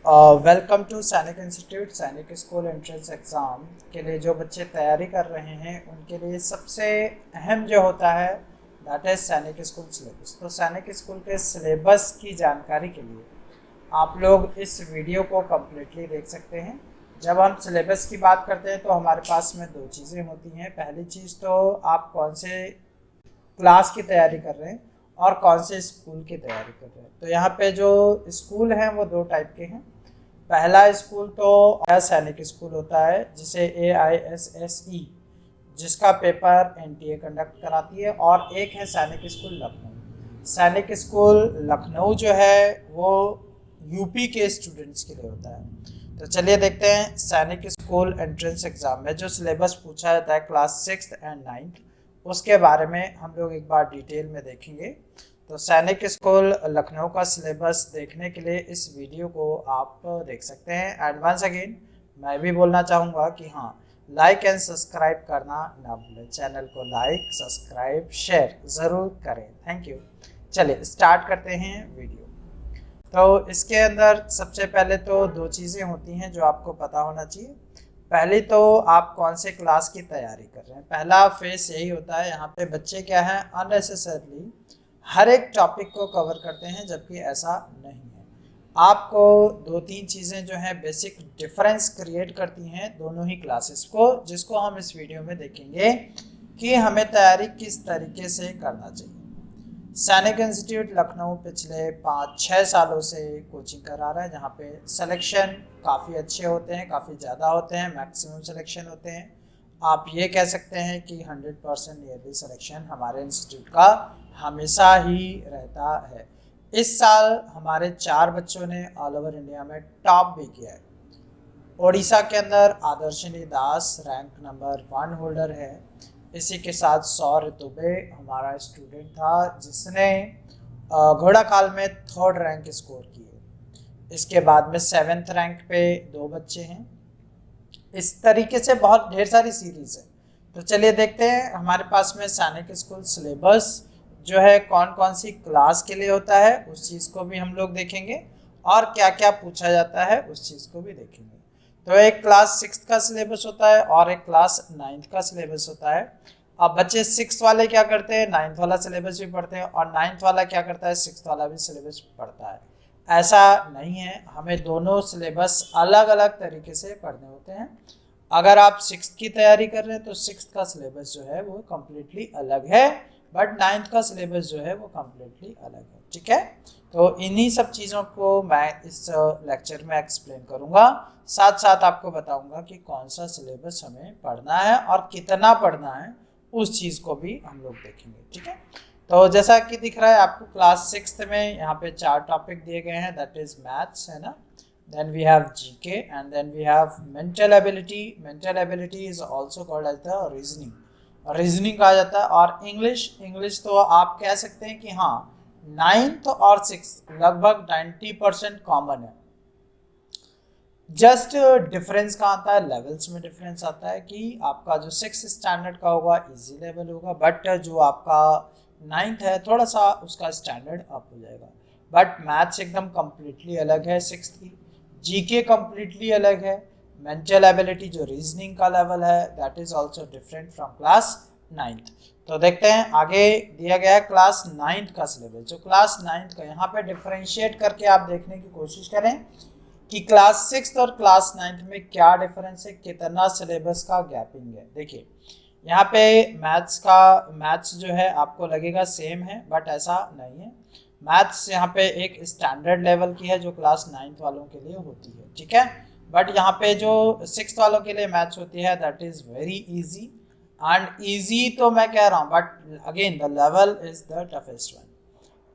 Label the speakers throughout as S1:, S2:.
S1: Welcome to सैनिक institute. सैनिक school entrance exam के लिए जो बच्चे तैयारी कर रहे हैं उनके लिए सबसे अहम जो होता है दैट इज़ सैनिक स्कूल सिलेबस। तो सैनिक स्कूल के सिलेबस की जानकारी के लिए आप लोग इस वीडियो को कम्प्लीटली देख सकते हैं। जब हम सिलेबस की बात करते हैं तो हमारे पास में दो चीज़ें होती हैं। पहली चीज़ तो आप कौन से क्लास की तैयारी कर रहे हैं और कौन से स्कूल की तैयारी कर रहे हैं। तो यहाँ पे जो स्कूल हैं वो दो टाइप के हैं। पहला स्कूल तो सैनिक स्कूल होता है जिसे AISSE जिसका पेपर NTA कंडक्ट कराती है, और एक है सैनिक स्कूल लखनऊ। सैनिक स्कूल लखनऊ जो है वो यूपी के स्टूडेंट्स के लिए होता है। तो चलिए देखते हैं सैनिक स्कूल एंट्रेंस एग्ज़ाम में जो सिलेबस पूछा जाता है क्लास 6 एंड 9 उसके बारे में हम लोग एक बार डिटेल में देखेंगे। तो सैनिक स्कूल लखनऊ का सिलेबस देखने के लिए इस वीडियो को आप देख सकते हैं। एंड वंस अगेन मैं भी बोलना चाहूँगा कि हाँ, लाइक एंड सब्सक्राइब करना ना भूलें। चैनल को लाइक सब्सक्राइब शेयर ज़रूर करें। Thank you. चलिए स्टार्ट करते हैं वीडियो। तो इसके अंदर सबसे पहले तो दो चीज़ें होती हैं जो आपको पता होना चाहिए। पहली तो आप कौन से क्लास की तैयारी कर रहे हैं। पहला फेस यही होता है, यहाँ पे बच्चे क्या है अननेसेसरली हर एक टॉपिक को कवर करते हैं, जबकि ऐसा नहीं है। आपको दो तीन चीज़ें जो हैं बेसिक डिफरेंस क्रिएट करती हैं दोनों ही क्लासेस को, जिसको हम इस वीडियो में देखेंगे कि हमें तैयारी किस तरीके से करना चाहिए। सैनिक इंस्टीट्यूट लखनऊ पिछले 5-6 सालों से कोचिंग करा रहा है, जहाँ पे सिलेक्शन काफ़ी अच्छे होते हैं, काफ़ी ज़्यादा होते हैं, मैक्सिमम सिलेक्शन होते हैं। आप ये कह सकते हैं कि 100% नियरली सिलेक्शन हमारे इंस्टीट्यूट का हमेशा ही रहता है। इस साल हमारे 4 बच्चों ने ऑल ओवर इंडिया में टॉप भी किया है। ओडिशा के अंदर आदर्शनी दास रैंक नंबर 1 होल्डर है। इसी के साथ सौर दुबे हमारा स्टूडेंट था जिसने घोड़ा काल में 3rd रैंक स्कोर की है। इसके बाद में 7th रैंक पे 2 बच्चे हैं। इस तरीके से बहुत ढेर सारी सीरीज़ है। तो चलिए देखते हैं हमारे पास में सैनिक स्कूल सिलेबस जो है कौन कौन सी क्लास के लिए होता है, उस चीज़ को भी हम लोग देखेंगे और क्या क्या पूछा जाता है उस चीज़ को भी देखेंगे। तो एक क्लास 6 का सिलेबस होता है और एक क्लास 9 का सिलेबस होता है। अब बच्चे 6 वाले क्या करते हैं, 9 वाला सिलेबस भी पढ़ते हैं, और 9 वाला क्या करता है, 6 वाला भी सिलेबस पढ़ता है। ऐसा नहीं है, हमें दोनों सिलेबस अलग अलग तरीके से पढ़ने होते हैं। अगर आप 6th की तैयारी कर रहे हैं तो 6th का सिलेबस जो है वो कम्प्लीटली अलग है, बट 9th का सिलेबस जो है वो कम्प्लीटली अलग है। ठीक है, तो इन्हीं सब चीज़ों को मैं इस लेक्चर में एक्सप्लेन करूँगा। साथ साथ आपको बताऊँगा कि कौन सा सिलेबस हमें पढ़ना है और कितना पढ़ना है, उस चीज़ को भी हम लोग देखेंगे। ठीक है, तो जैसा कि दिख रहा है आपको क्लास 6th में यहाँ पे 4 टॉपिक दिए गए हैं, दैट इज़ मैथ्स है ना, then we have GK and then we have mental ability is also called as the reasoning कहा जाता है। और इंग्लिश तो आप कह सकते हैं कि हाँ 9th और 6th लगभग 90% कॉमन है। जस्ट डिफरेंस कहाँ आता है, लेवल्स में डिफरेंस आता है कि आपका जो 6th स्टैंडर्ड का होगा इजी लेवल होगा, बट जो आपका 9th है थोड़ा सा उसका स्टैंडर्ड अप हो जाएगा। बट मैथ्स एकदम कम्प्लीटली अलग है 6th की, GK कम्प्लीटली अलग है, मेंटल एबिलिटी जो रीजनिंग का लेवल है that is also different from class 9th। तो देखते हैं आगे दिया गया है क्लास 9th का सिलेबस। जो क्लास 9th का यहाँ पे डिफरेंशिएट करके आप देखने की कोशिश करें कि क्लास 6th और क्लास 9th में क्या डिफरेंस है, कितना सिलेबस का गैपिंग है। देखिए यहाँ पे मैथ्स जो है आपको लगेगा सेम है, बट ऐसा नहीं है। मैथ्स यहाँ पे एक स्टैंडर्ड लेवल की है जो क्लास 9th वालों के लिए होती है। ठीक है, बट यहाँ पे जो 6th वालों के लिए मैथ्स होती है that is very easy. And easy तो मैं कह रहा हूँ, but again the level is the toughest one.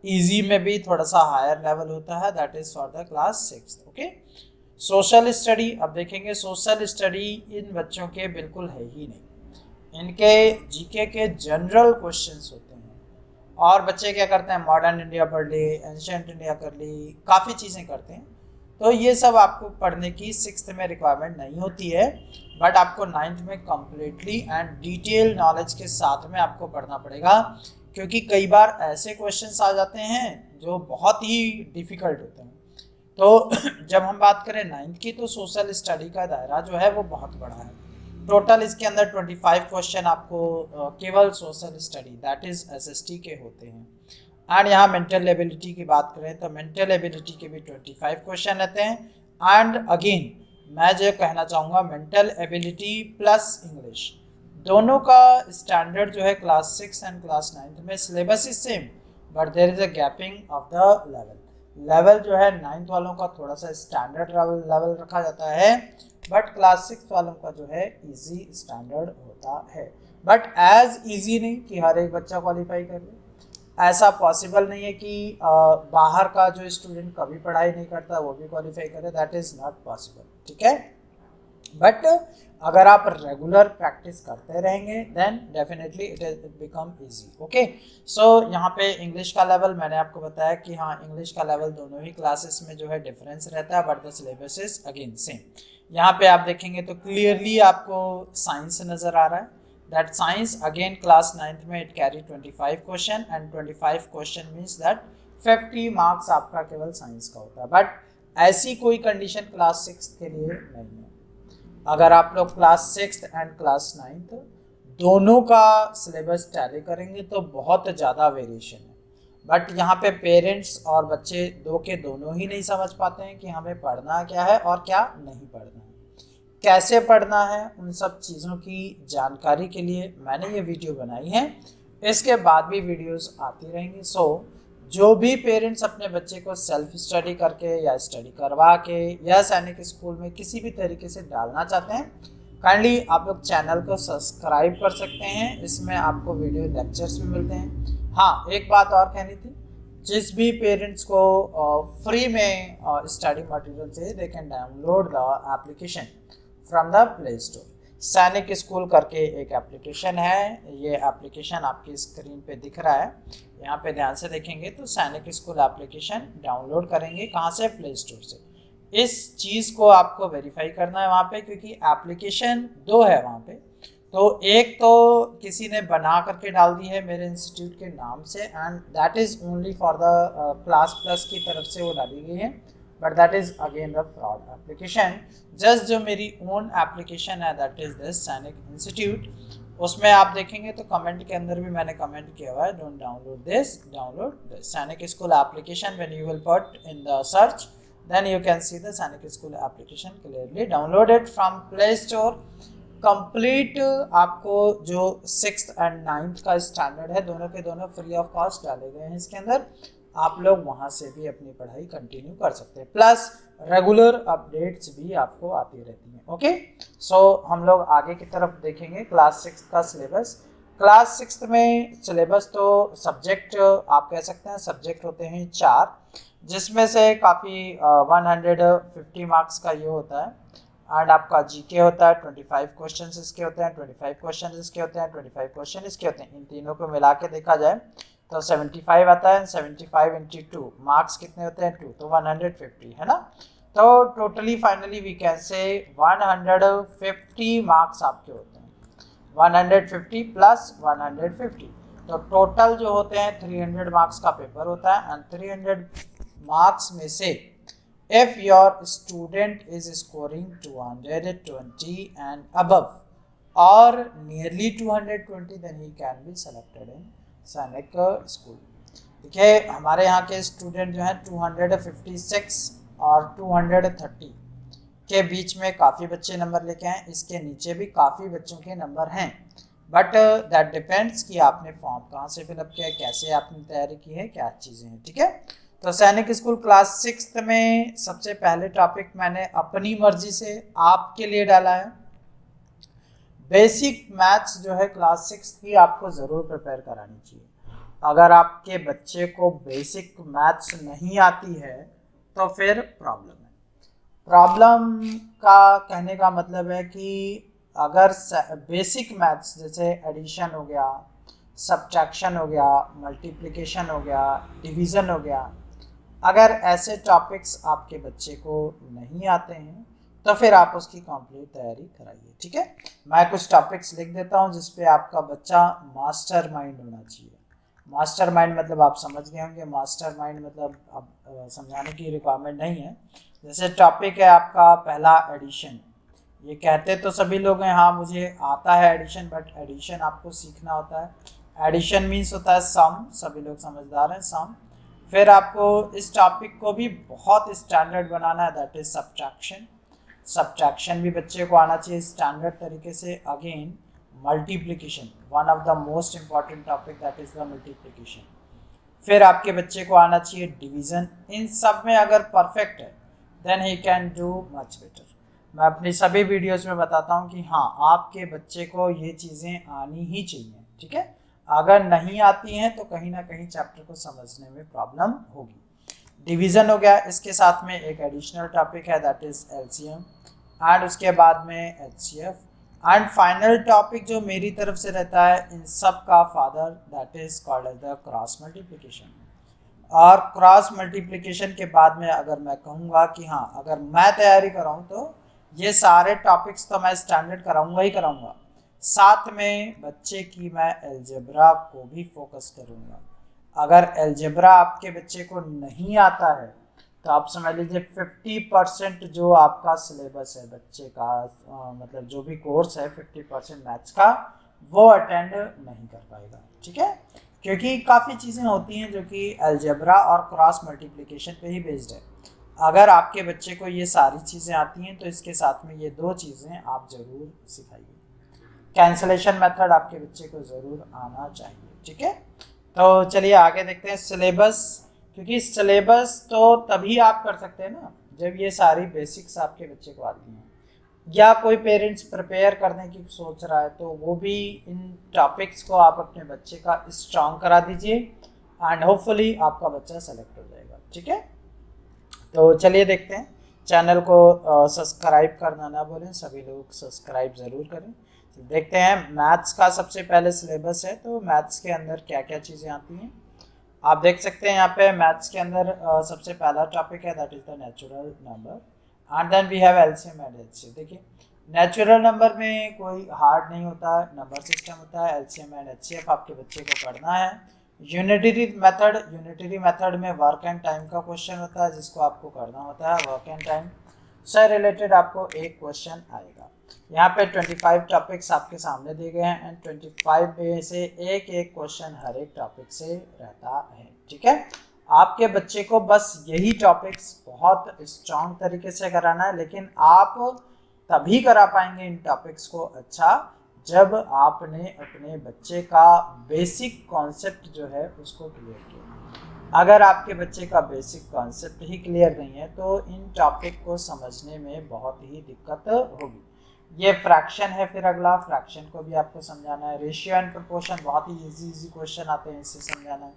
S1: Easy में भी थोड़ा सा हायर लेवल होता है, that is for the class 6th। Okay, social study अब देखेंगे। सोशल स्टडी इन बच्चों के बिल्कुल है ही नहीं। इनके GK के जनरल क्वेश्चंस होते हैं, और बच्चे क्या करते हैं मॉडर्न इंडिया पढ़ ली, एंशिएंट इंडिया कर ली, काफ़ी चीज़ें करते हैं। तो ये सब आपको पढ़ने की 6th में रिक्वायरमेंट नहीं होती है, बट आपको 9th में कम्प्लीटली एंड डिटेल नॉलेज के साथ में आपको पढ़ना पड़ेगा, क्योंकि कई बार ऐसे क्वेश्चंस आ जाते हैं जो बहुत ही डिफ़िकल्ट होते हैं। तो जब हम बात करें 9th की तो सोशल स्टडी का दायरा जो है वो बहुत बड़ा है। टोटल इसके अंदर 25 क्वेश्चन आपको केवल social study that is SST के होते हैं। एंड यहाँ मेंटल एबिलिटी की बात करें तो मेंटल एबिलिटी के भी 25 क्वेश्चन रहते हैं। एंड अगेन मैं जो कहना चाहूँगा मेंटल एबिलिटी प्लस इंग्लिश दोनों का स्टैंडर्ड जो है क्लास 6 एंड क्लास 9 में syllabus is same, but there is a gapping of the level जो है 9th वालों का थोड़ा सा स्टैंडर्ड लेवल रखा जाता है, बट क्लास 6 वालों का जो है इजी स्टैंडर्ड होता है। बट एज इजी नहीं कि हर एक बच्चा क्वालिफाई कर ले, ऐसा पॉसिबल नहीं है कि बाहर का जो स्टूडेंट कभी पढ़ाई नहीं करता वो भी क्वालिफाई करे, दैट इज़ नॉट पॉसिबल, ठीक है। बट अगर आप रेगुलर प्रैक्टिस करते रहेंगे then definitely it become easy. Okay, so यहाँ पे इंग्लिश का लेवल मैंने आपको बताया कि हाँ इंग्लिश का लेवल दोनों ही क्लासेस में जो है डिफरेंस रहता है, but the syllabus is again same. यहाँ पे आप देखेंगे तो क्लियरली आपको साइंस नज़र आ रहा है, that science again class 9th में it carry 25 question and 25 question means that 50 marks आपका केवल साइंस का होता है। बट ऐसी कोई कंडीशन क्लास 6 के लिए नहीं है। अगर आप लोग क्लास 6 एंड क्लास 9 दोनों का सिलेबस टैली करेंगे तो बहुत ज़्यादा वेरिएशन है। बट यहाँ पे पेरेंट्स और बच्चे दोनों ही नहीं समझ पाते हैं कि हमें पढ़ना क्या है और क्या नहीं पढ़ना है, कैसे पढ़ना है। उन सब चीज़ों की जानकारी के लिए मैंने ये वीडियो बनाई है, इसके बाद भी वीडियोस आती रहेंगी। सो जो भी पेरेंट्स अपने बच्चे को सेल्फ स्टडी करके या स्टडी करवा के या सैनिक स्कूल में किसी भी तरीके से डालना चाहते हैं, काइंडली आप लोग चैनल को सब्सक्राइब कर सकते हैं, इसमें आपको वीडियो लेक्चर्स भी मिलते हैं। हाँ, एक बात और कहनी थी, जिस भी पेरेंट्स को फ्री में स्टडी मटेरियल चाहिए they can download the application from the play store. सैनिक स्कूल करके एक एप्लीकेशन है, ये एप्लीकेशन आपकी स्क्रीन पे दिख रहा है, यहाँ पे ध्यान से देखेंगे तो सैनिक स्कूल एप्लीकेशन डाउनलोड करेंगे कहाँ से, प्ले स्टोर से। इस चीज़ को आपको वेरीफाई करना है वहाँ पे, क्योंकि एप्लीकेशन 2 है वहाँ पे। तो एक तो किसी ने बना करके डाल दी है मेरे इंस्टीट्यूट के नाम से and that is only for the class plus की तरफ से वो डाली गई है, but that is again the fraud application. Just जो मेरी ओन एप्लीकेशन है दैट इज़ दिस सैनिक इंस्टीट्यूट, उसमें आप देखेंगे तो कमेंट के अंदर भी मैंने कमेंट किया हुआ है, don't download this, download this Sainik school application. When you will put in the search then you can see the Sainik School application clearly. Download it from Play Store. Complete आपको जो 6th and 9th का standard है दोनों के दोनों free of cost डाले गए हैं इसके अंदर, आप लोग वहाँ से भी अपनी पढ़ाई कंटिन्यू कर सकते हैं, प्लस रेगुलर अपडेट्स भी आपको आती रहती हैं। ओके, सो हम लोग आगे की तरफ देखेंगे क्लास 6 का सिलेबस। क्लास 6 में सिलेबस तो सब्जेक्ट आप कह सकते हैं सब्जेक्ट होते हैं 4, जिसमें से काफ़ी 150 मार्क्स का ये होता है एंड आपका जीके होता है 25 क्वेश्चन इसके होते हैं, 25 क्वेश्चन इसके होते हैं, 25 क्वेश्चन इसके होते हैं। इन तीनों को मिला के देखा जाए तो 75 आता है, 75 इंटू 2 मार्क्स कितने होते हैं 2, तो 150 है ना। तो totally finally we can say 150 marks आपके होते हैं, 150 प्लस 150, तो टोटल जो होते हैं 300 मार्क्स का पेपर होता है। एंड 300 मार्क्स में से if your student is scoring 220 and above or nearly 220 then he can be selected in Sainik School। देखिए हमारे यहाँ के स्टूडेंट जो हैं 256 और 230 के बीच में काफ़ी बच्चे नंबर लेके आए, इसके नीचे भी काफ़ी बच्चों के नंबर हैं, बट दैट डिपेंड्स कि आपने फॉर्म कहाँ से फिलअप किया है, कैसे आपने तैयारी की है, क्या चीज़ें हैं, ठीक है। तो सैनिक स्कूल क्लास 6 में सबसे पहले टॉपिक मैंने अपनी मर्जी से आपके लिए डाला है, बेसिक मैथ्स जो है क्लास 6 की आपको ज़रूर प्रिपेयर करानी चाहिए। अगर आपके बच्चे को बेसिक मैथ्स नहीं आती है तो फिर प्रॉब्लम है। प्रॉब्लम का कहने का मतलब है कि अगर बेसिक मैथ्स जैसे एडिशन हो गया, सब्ट्रैक्शन हो गया, मल्टीप्लिकेशन हो गया, डिवीज़न हो गया, अगर ऐसे टॉपिक्स आपके बच्चे को नहीं आते हैं तो फिर आप उसकी कंप्लीट तैयारी कराइए, ठीक है। मैं कुछ टॉपिक्स लिख देता हूँ जिस पे आपका बच्चा मास्टर माइंड होना चाहिए। मास्टर माइंड मतलब आप समझ गए होंगे, मास्टर माइंड मतलब अब समझाने की रिक्वायरमेंट नहीं है, जैसे टॉपिक है आपका पहला एडिशन। ये कहते तो सभी लोग हैं हाँ मुझे आता है एडिशन, बट एडिशन आपको सीखना होता है। एडिशन मीन्स होता है सम, सभी लोग समझदार हैं, सम। फिर आपको इस टॉपिक को भी बहुत स्टैंडर्ड बनाना है, दैट इज सब्ट्रैक्शन। सब्ट्रैक्शन भी बच्चे को आना चाहिए स्टैंडर्ड तरीके से। Again multiplication, one of the most important topic, that is the multiplication. फिर आपके बच्चे को आना चाहिए डिवीज़न। इन सब में अगर परफेक्ट है then he can do much better. मैं अपनी सभी वीडियोस में बताता हूँ कि हाँ आपके बच्चे को ये चीज़ें आनी ही चाहिए, ठीक है। अगर नहीं आती हैं तो कहीं ना कहीं चैप्टर को समझने में प्रॉब्लम होगी। डिवीज़न हो गया, इसके साथ में एक एडिशनल टॉपिक है दैट इज़ एलसीएम, एंड उसके बाद में एचसीएफ, एंड फाइनल टॉपिक जो मेरी तरफ से रहता है इन सब का father, that is called as the cross multiplication. और क्रॉस मल्टीप्लिकेशन के बाद में अगर मैं कहूँगा कि हाँ अगर मैं तैयारी कराऊँ तो ये सारे टॉपिक्स तो मैं स्टैंडर्ड कराऊँगा ही कराऊँगा, साथ में बच्चे की मैं अलजेब्रा को भी फोकस करूँगा। अगर अलजेब्रा आपके बच्चे को नहीं आता है तो आप समझ लीजिए 50% जो आपका सिलेबस है बच्चे का, मतलब जो भी कोर्स है 50% मैथ्स का वो अटेंड नहीं कर पाएगा, ठीक है। क्योंकि काफ़ी चीज़ें होती हैं जो कि अलजेब्रा और क्रॉस मल्टीप्लिकेशन पे ही बेस्ड है। अगर आपके बच्चे को ये सारी चीज़ें आती हैं तो इसके साथ में ये दो चीज़ें आप ज़रूर सिखाइए। कैंसलेशन मेथड आपके बच्चे को ज़रूर आना चाहिए, ठीक है। तो चलिए आगे देखते हैं सिलेबस। क्योंकि सिलेबस तो तभी आप कर सकते हैं ना जब ये सारी बेसिक्स आपके बच्चे को आती हैं, या कोई पेरेंट्स प्रिपेयर करने की सोच रहा है तो वो भी इन टॉपिक्स को आप अपने बच्चे का स्ट्रॉन्ग करा दीजिए एंड होपफुली आपका बच्चा सेलेक्ट हो जाएगा, ठीक है। तो चलिए देखते हैं, चैनल को सब्सक्राइब करना ना भूलें, सभी लोग सब्सक्राइब ज़रूर करें। तो देखते हैं मैथ्स का सबसे पहले सिलेबस है, तो मैथ्स के अंदर क्या क्या चीज़ें आती हैं आप देख सकते हैं यहाँ पे। मैथ्स के अंदर सबसे पहला टॉपिक है that is the natural number, and then we have LCM and HCF. देखिए नेचुरल नंबर में कोई हार्ड नहीं होता है, नंबर सिस्टम होता है। एलसीएम एंड एचसीएफ आपके बच्चे को पढ़ना है। यूनिटरी मेथड में वर्क एंड टाइम का क्वेश्चन होता है जिसको आपको करना होता है, वर्क एंड टाइम से रिलेटेड आपको एक क्वेश्चन आएगा। यहाँ पे 25 टॉपिक्स आपके सामने दिए गए हैं एंड 25 में से एक एक क्वेश्चन हर एक टॉपिक से रहता है, ठीक है। आपके बच्चे को बस यही टॉपिक्स बहुत स्ट्रॉन्ग तरीके से कराना है, लेकिन आप तभी करा पाएंगे इन टॉपिक्स को अच्छा जब आपने अपने बच्चे का बेसिक कॉन्सेप्ट जो है उसको क्लियर किया। अगर आपके बच्चे का बेसिक कॉन्सेप्ट ही क्लियर नहीं है तो इन टॉपिक को समझने में बहुत ही दिक्कत होगी। ये फ्रैक्शन है, फिर अगला फ्रैक्शन को भी आपको समझाना है। रेशियो एंड प्रोपोर्शन बहुत ही इजी क्वेश्चन आते हैं, इससे समझाना है।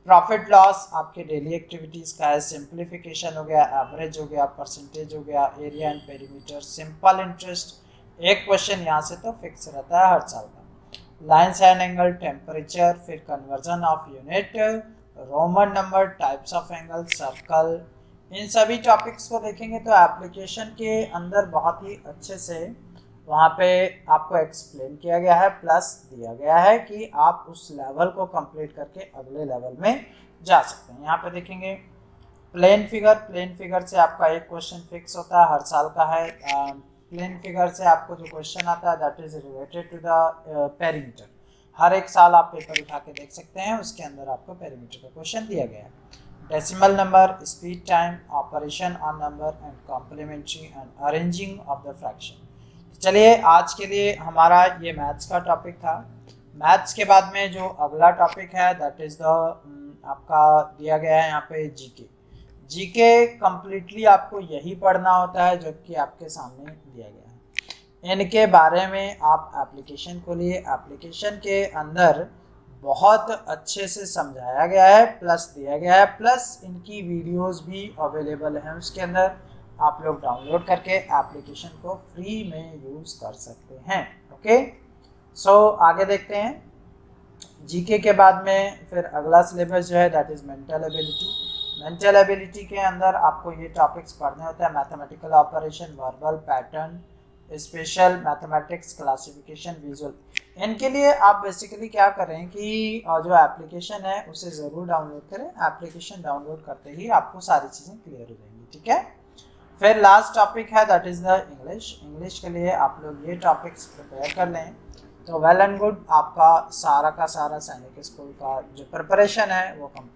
S1: प्रॉफिट लॉस आपके डेली एक्टिविटीज़ का है। सिंप्लीफिकेशन हो गया, एवरेज हो गया, परसेंटेज हो गया, area and perimeter, simple interest, एक क्वेश्चन यहाँ से तो फिक्स रहता है हर साल का। लाइन्स एंड एंगल, टेम्परेचर, फिर conversion of unit, Roman number, types of angle, circle, इन सभी टॉपिक्स को देखेंगे तो एप्लीकेशन के अंदर बहुत ही अच्छे से वहाँ पे आपको एक्सप्लेन किया गया है, प्लस दिया गया है कि आप उस लेवल को कंप्लीट करके अगले लेवल में जा सकते हैं। यहाँ पे देखेंगे प्लेन फिगर से आपका एक क्वेश्चन फिक्स होता है, हर साल का है। प्लेन फिगर से आपको जो क्वेश्चन आता है that is related to the perimeter. हर एक साल आप पेपर उठा के देख सकते हैं, उसके अंदर आपको पेरीमीटर का क्वेश्चन दिया गया है। Decimal number, speed time, operation on number and complementary and arranging of the fraction. चलिए आज के लिए हमारा ये मैथ्स का टॉपिक था। मैथ्स के बाद में जो अगला टॉपिक है दैट इज़ द आपका दिया गया है यहाँ पे जीके कम्प्लीटली आपको यही पढ़ना होता है जो कि आपके सामने दिया गया है। इनके बारे में आप एप्लीकेशन को लिए, एप्लीकेशन के अंदर बहुत अच्छे से समझाया गया है, प्लस दिया गया है, प्लस इनकी वीडियोस भी अवेलेबल हैं उसके अंदर। आप लोग डाउनलोड करके एप्लीकेशन को फ्री में यूज़ कर सकते हैं। ओके, सो आगे देखते हैं। जीके के बाद में फिर अगला सिलेबस जो है that is mental ability. Mental ability के अंदर आपको ये टॉपिक्स पढ़ने होते हैं, mathematical operation, verbal pattern, special mathematics, classification, visual. इनके लिए आप बेसिकली क्या करें कि जो एप्लीकेशन है उसे ज़रूर डाउनलोड करें। एप्लीकेशन डाउनलोड करते ही आपको सारी चीज़ें क्लियर हो जाएंगी, ठीक है। फिर लास्ट टॉपिक है that is the English. English के लिए आप लोग ये टॉपिक्स प्रिपेयर कर लें तो वेल एंड गुड, आपका सारा का सारा सैनिक स्कूल का जो प्रिपरेशन है वो कंप्लीट